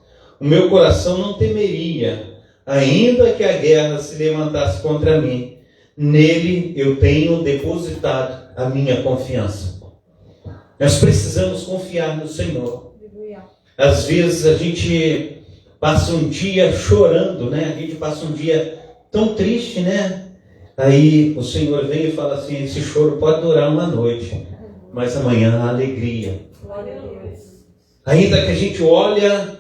o meu coração não temeria, ainda que a guerra se levantasse contra mim, nele eu tenho depositado a minha confiança. Nós precisamos confiar no Senhor. Aleluia. Às vezes a gente passa um dia chorando, né? A gente passa um dia tão triste, né? Aí o Senhor vem e fala assim: esse choro pode durar uma noite, mas amanhã há alegria. Ainda que a gente olha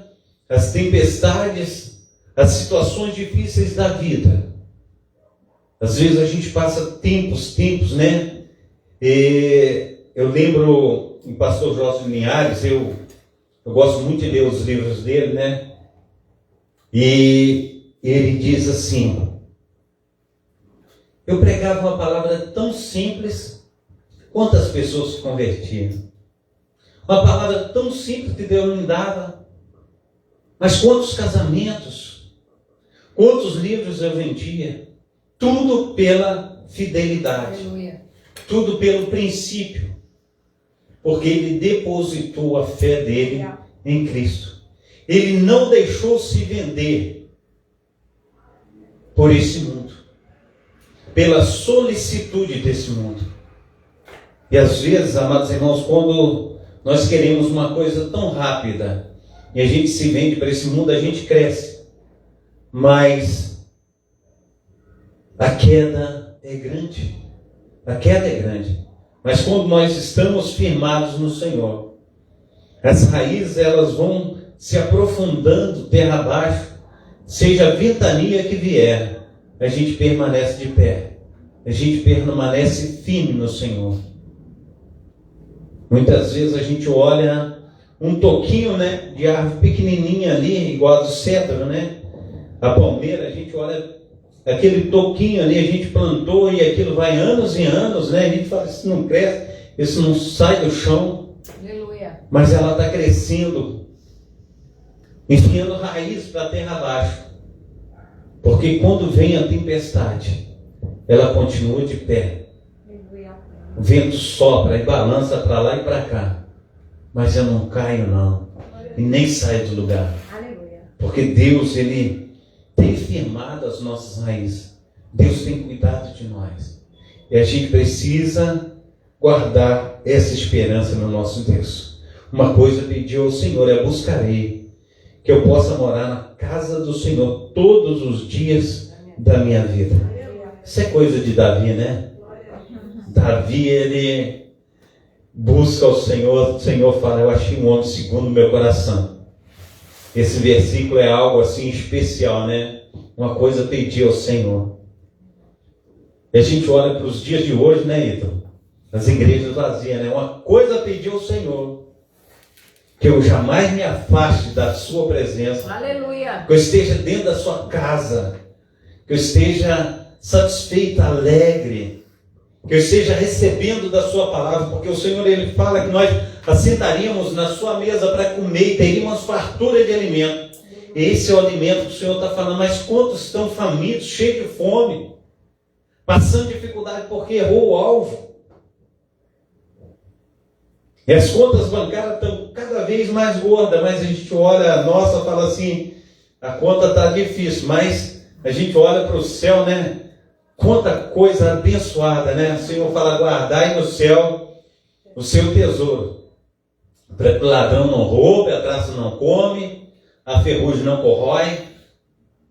as tempestades, as situações difíceis da vida, às vezes a gente passa tempos, né? Eu lembro em pastor Jorge Linhares, eu gosto muito de ler os livros dele, né? E ele diz assim: eu pregava uma palavra tão simples, quantas pessoas se convertiam? Uma palavra tão simples que Deus me dava, mas quantos casamentos, quantos livros eu vendia? Tudo pela fidelidade, Aleluia. tudo pelo princípio, porque ele depositou a fé dele em Cristo. Ele não deixou se vender por esse mundo, pela solicitude desse mundo. E às vezes, amados irmãos, quando nós queremos uma coisa tão rápida e a gente se vende para esse mundo, a gente cresce, mas a queda é grande. A queda é grande. Mas quando nós estamos firmados no Senhor, as raízes elas vão se aprofundando terra abaixo, seja a ventania que vier, a gente permanece de pé, a gente permanece firme no Senhor. Muitas vezes a gente olha um toquinho, né, de árvore pequenininha ali, igual a do cedro, né? A palmeira, a gente olha aquele toquinho ali, a gente plantou e aquilo vai anos e anos, né? A gente fala, isso não cresce, isso não sai do chão. Aleluia. Mas ela está crescendo, enfiando raiz para a terra abaixo. Porque quando vem a tempestade, ela continua de pé. O vento sopra e balança para lá e para cá. Mas eu não caio não. E nem saio do lugar. Porque Deus, Ele tem firmado as nossas raízes. Deus tem cuidado de nós. E a gente precisa guardar essa esperança no nosso Deus. Uma coisa pediu ao Senhor, eu buscarei que eu possa morar na casa do Senhor todos os dias da minha vida. Isso é coisa de Davi, né? Davi, ele busca o Senhor fala, eu achei um homem segundo o meu coração. Esse versículo é algo assim especial, né? Uma coisa pedi ao Senhor. E a gente olha para os dias de hoje, né, Ítalo? As igrejas vazias, né? Uma coisa pedi ao Senhor, que eu jamais me afaste da sua presença. Aleluia. Que eu esteja dentro da sua casa, que eu esteja satisfeito, alegre, que eu esteja recebendo da sua palavra, porque o Senhor, Ele fala que nós assentaríamos na sua mesa para comer e teríamos fartura de alimento. Esse é o alimento que o Senhor está falando, mas quantos estão famintos, cheios de fome, passando dificuldade porque errou o alvo? E as contas bancárias estão cada vez mais gordas, mas a gente olha a nossa e fala assim, a conta está difícil, mas a gente olha para o céu, né? Quanta coisa abençoada, né? O Senhor fala, guardai no céu o seu tesouro, para que o ladrão não roube, a traça não come, a ferrugem não corrói.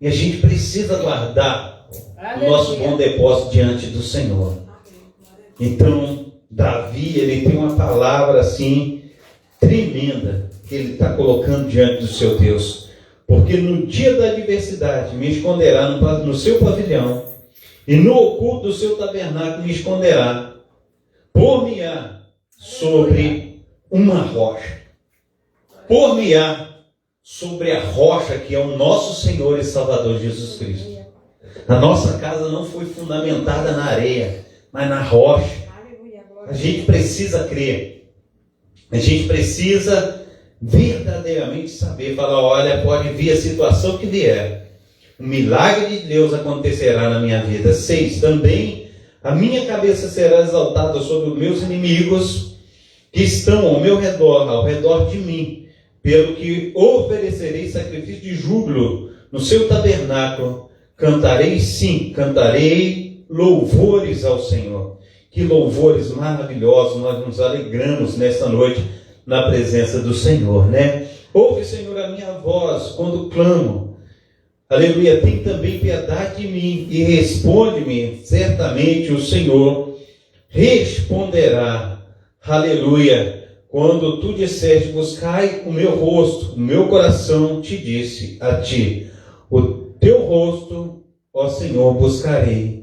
E a gente precisa guardar o nosso bom depósito diante do Senhor. Então, Davi, ele tem uma palavra assim, tremenda, que ele está colocando diante do seu Deus. Porque no dia da adversidade me esconderá no seu pavilhão, e no oculto do seu tabernáculo me esconderá, por-me-á sobre uma rocha. Por-me-á sobre a rocha que é o nosso Senhor e Salvador Jesus Cristo. A nossa casa não foi fundamentada na areia, mas na rocha. A gente precisa crer. A gente precisa verdadeiramente saber, falar, olha, pode vir a situação que vier, o milagre de Deus acontecerá na minha vida. 6. Também a minha cabeça será exaltada sobre os meus inimigos que estão ao meu redor, ao redor de mim, pelo que oferecerei sacrifício de júbilo no seu tabernáculo. Cantarei, sim, cantarei louvores ao Senhor. Que louvores maravilhosos, nós nos alegramos nessa noite na presença do Senhor, né? Ouve, Senhor, a minha voz quando clamo. aleluia, tem também piedade de mim e responde-me, certamente o Senhor responderá, aleluia, quando tu disseste, buscai o meu rosto, o meu coração te disse a ti, o teu rosto, ó Senhor, buscarei.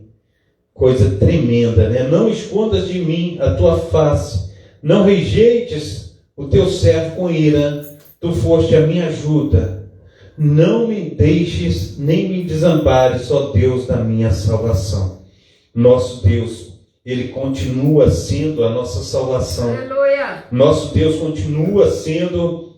Coisa tremenda, né? Não escondas de mim a tua face, não rejeites o teu servo com ira, tu foste a minha ajuda. Não me deixes, nem me desampares, ó Deus da minha salvação. Nosso Deus, Ele continua sendo a nossa salvação. Aleluia. Nosso Deus continua sendo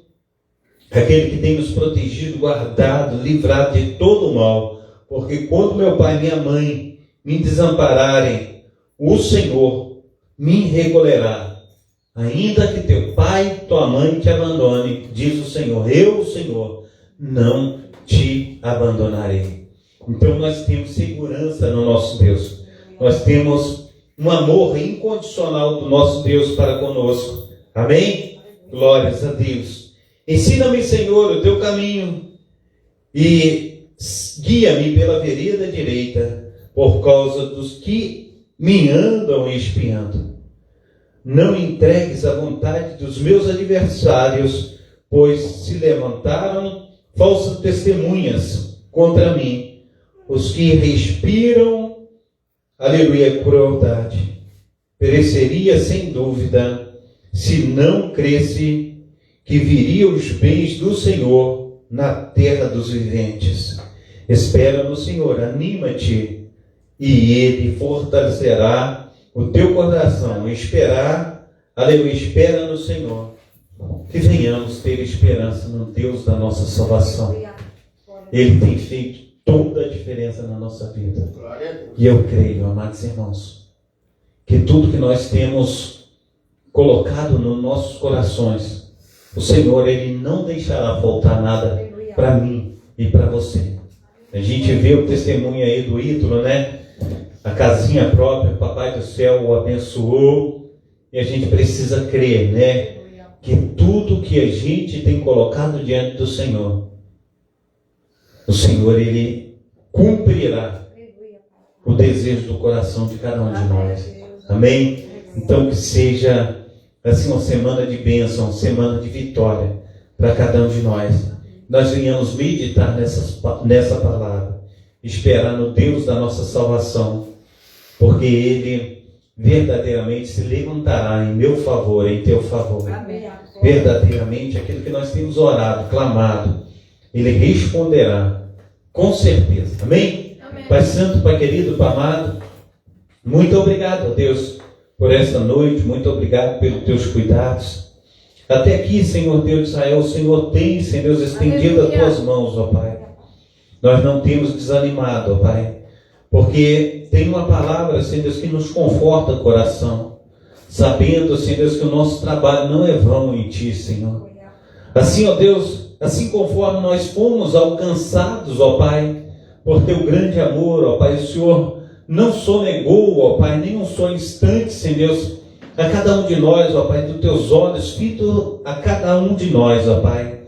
aquele que tem nos protegido, guardado, livrado de todo o mal. Porque quando meu pai e minha mãe me desampararem, o Senhor me recolherá. Ainda que teu pai e tua mãe te abandone, diz o Senhor, eu, o Senhor, não te abandonarei. Então nós temos segurança no nosso Deus. Nós temos um amor incondicional do nosso Deus para conosco. Amém? Glórias a Deus. Ensina-me, Senhor, o teu caminho e guia-me pela vereda direita, por causa dos que me andam espiando. Não entregues a vontade dos meus adversários, pois se levantaram falsas testemunhas contra mim, os que respiram, aleluia, crueldade. Pereceria sem dúvida, se não cresce que viriam os bens do Senhor na terra dos viventes. Espera no Senhor, anima-te, e Ele fortalecerá o teu coração. Esperar, aleluia, espera no Senhor. Que venhamos ter esperança no Deus da nossa salvação. Ele tem feito toda a diferença na nossa vida. E eu creio, amados irmãos, que tudo que nós temos colocado nos nossos corações, o Senhor, Ele não deixará faltar nada para mim e para você. A gente vê o testemunho aí do Ítalo, né? A casinha própria, o Papai do Céu o abençoou, e a gente precisa crer, né? Que tudo que a gente tem colocado diante do Senhor, o Senhor, Ele cumprirá o desejo do coração de cada um de nós. Amém? Então que seja assim uma semana de bênção, uma semana de vitória para cada um de nós. Nós venhamos meditar nessa palavra, esperar no Deus da nossa salvação, porque Ele verdadeiramente se levantará em meu favor, em teu favor. Amém. Verdadeiramente aquilo que nós temos orado, clamado, Ele responderá com certeza. Amém? Amém. Pai Santo, Pai querido, Pai amado, muito obrigado, Deus, por esta noite, muito obrigado pelos teus cuidados. Até aqui, Senhor Deus de Israel, o Senhor tem, Senhor Deus, estendido as tuas mãos, ó Pai. Nós não temos desanimado, ó Pai, porque tem uma palavra, Senhor Deus, que nos conforta o coração, sabendo, Senhor Deus, que o nosso trabalho não é vão em Ti, Senhor. Assim, ó Deus, assim conforme nós fomos alcançados, ó Pai, por Teu grande amor, ó Pai, o Senhor não sonegou, ó Pai, nem um só instante, Senhor Deus, a cada um de nós, ó Pai, dos Teus olhos, fito a cada um de nós, ó Pai.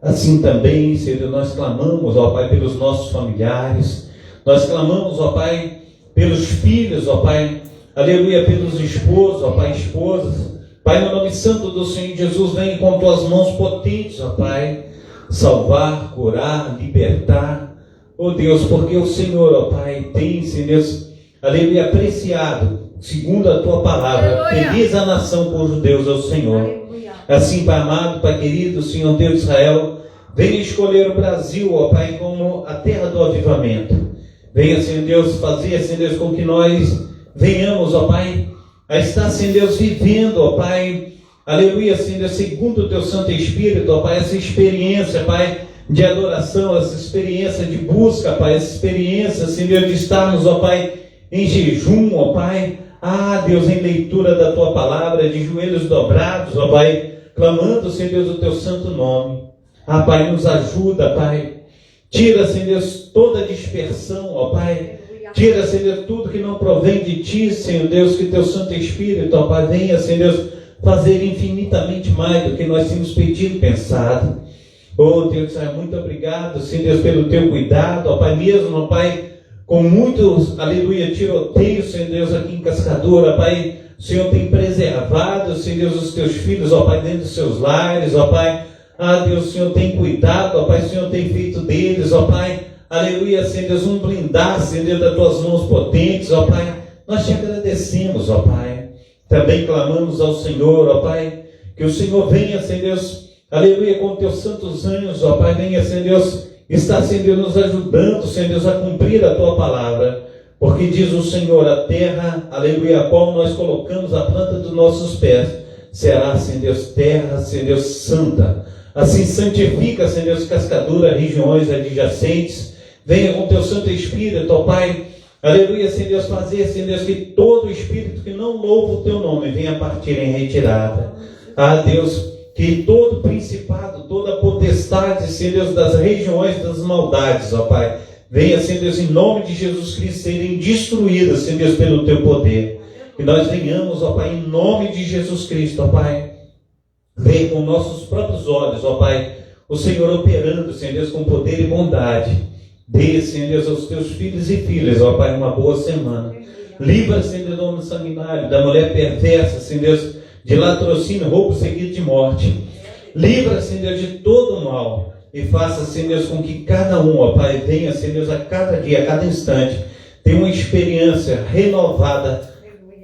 Assim também, Senhor, nós clamamos, ó Pai, pelos nossos familiares, nós clamamos, ó Pai, pelos filhos, ó Pai, aleluia, pelos esposos, ó Pai, esposas. Pai, no nome santo do Senhor Jesus, vem com tuas mãos potentes, ó Pai, salvar, curar, libertar, ó Deus, porque o Senhor, ó Pai, tem, Senhor Deus, aleluia, apreciado, segundo a tua palavra, Aleluia. feliz a nação por judeus é o Senhor. Assim, Pai amado, Pai querido, Senhor Deus de Israel, venha escolher o Brasil, ó Pai, como a terra do avivamento. Venha, Senhor Deus, fazer, Senhor Deus, com que nós venhamos, ó Pai, a estar, Senhor Deus, vivendo, ó Pai, aleluia, Senhor Deus, segundo o Teu Santo Espírito, ó Pai, essa experiência, Pai, de adoração, essa experiência de busca, Pai, essa experiência, Senhor Deus, de estarmos, ó Pai, em jejum, ó Pai, Deus, em leitura da Tua palavra, de joelhos dobrados, ó Pai, clamando, Senhor Deus, o Teu santo nome. Pai, nos ajuda, Pai. Tira, Senhor Deus, toda dispersão, ó Pai. Tira, Senhor Deus, tudo que não provém de Ti, Senhor Deus, que Teu Santo Espírito, ó Pai, venha, Senhor Deus, fazer infinitamente mais do que nós temos pedido e pensado. Oh, Deus, muito obrigado, Senhor Deus, pelo teu cuidado, ó Pai, mesmo, ó Pai, com muitos, aleluia, tiroteios, Senhor Deus, aqui em Cascadura, Pai, o Senhor tem preservado, Senhor Deus, os teus filhos, ó Pai, dentro dos seus lares, ó Pai. Ah, Deus, o Senhor tem cuidado, ó Pai, o Senhor tem feito deles, ó Pai, aleluia, Senhor Deus, um blindar, Senhor Deus, das tuas mãos potentes, ó Pai. Nós te agradecemos, ó Pai. Também clamamos ao Senhor, ó Pai, que o Senhor venha, Senhor Deus, aleluia, com teus santos anjos, ó Pai, venha, Senhor Deus, está, Senhor Deus, nos ajudando, Senhor Deus, a cumprir a tua palavra. Porque diz o Senhor, a terra, aleluia, a qual nós colocamos a planta dos nossos pés, será, Senhor Deus, terra, Senhor Deus, santa. Assim santifica, Senhor Deus, Cascadura, regiões adjacentes. Venha com teu Santo Espírito, ó Pai, aleluia, Senhor Deus, fazer, Senhor Deus, que todo espírito que não louva o teu nome venha partir em retirada. Ah, Deus, que todo principado, toda potestade, Senhor Deus, das regiões das maldades, ó Pai, venha, Senhor Deus, em nome de Jesus Cristo, serem destruídas, Senhor Deus, pelo teu poder. Que nós venhamos, ó Pai, em nome de Jesus Cristo, ó Pai, ver com nossos próprios olhos, ó Pai, o Senhor operando, Senhor Deus, com poder e bondade. Dê, Senhor Deus, aos teus filhos e filhas, ó Pai, uma boa semana. Livra, Senhor Deus, do homem sanguinário, da mulher perversa, Senhor Deus, de latrocínio, roubo seguido de morte. Livra, Senhor Deus, de todo o mal. E faça, Senhor Deus, com que cada um, ó Pai, venha, Senhor Deus, a cada dia, a cada instante, tenha uma experiência renovada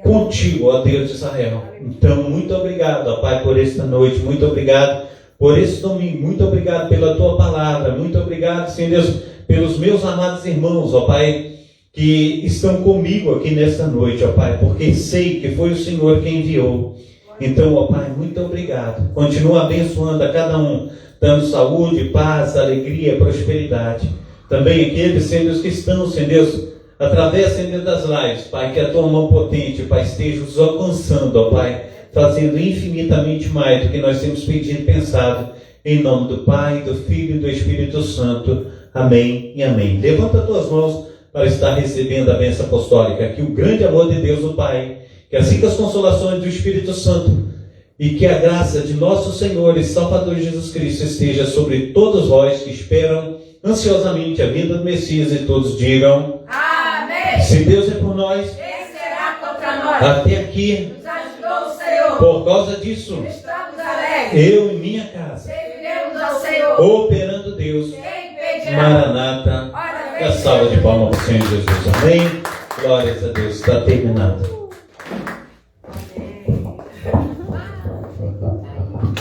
contigo, ó Deus de Israel. Então, muito obrigado, ó Pai, por esta noite. Muito obrigado por esse domingo. Muito obrigado pela tua palavra. Muito obrigado, Senhor Deus, pelos meus amados irmãos, ó Pai, que estão comigo aqui nesta noite, ó Pai, porque sei que foi o Senhor quem enviou. Então, ó Pai, muito obrigado. Continua abençoando a cada um, dando saúde, paz, alegria, prosperidade. Também aqueles, Senhor Deus, que estão, Senhor Deus, através, Senhor Deus, das lives, Pai, que a tua mão potente, Pai, esteja os alcançando, ó Pai, fazendo infinitamente mais do que nós temos pedido e pensado. Em nome do Pai, do Filho e do Espírito Santo. Amém e amém. Levanta as tuas mãos para estar recebendo a bênção apostólica. Que o grande amor de Deus, o Pai, que as ricas consolações do Espírito Santo e que a graça de nosso Senhor e Salvador Jesus Cristo esteja sobre todos vós que esperam ansiosamente a vinda do Messias, e todos digam Amém. Se Deus é por nós, Quem será contra nós? até aqui, Nos ajudou o Senhor. por causa disso, Estamos alegres. eu e minha casa, Serviremos ao Senhor. operando Deus, Quem impedirá? Maranata. Ora, E a salva de palmas para o Senhor Jesus. Amém. Glórias a Deus. Está terminado.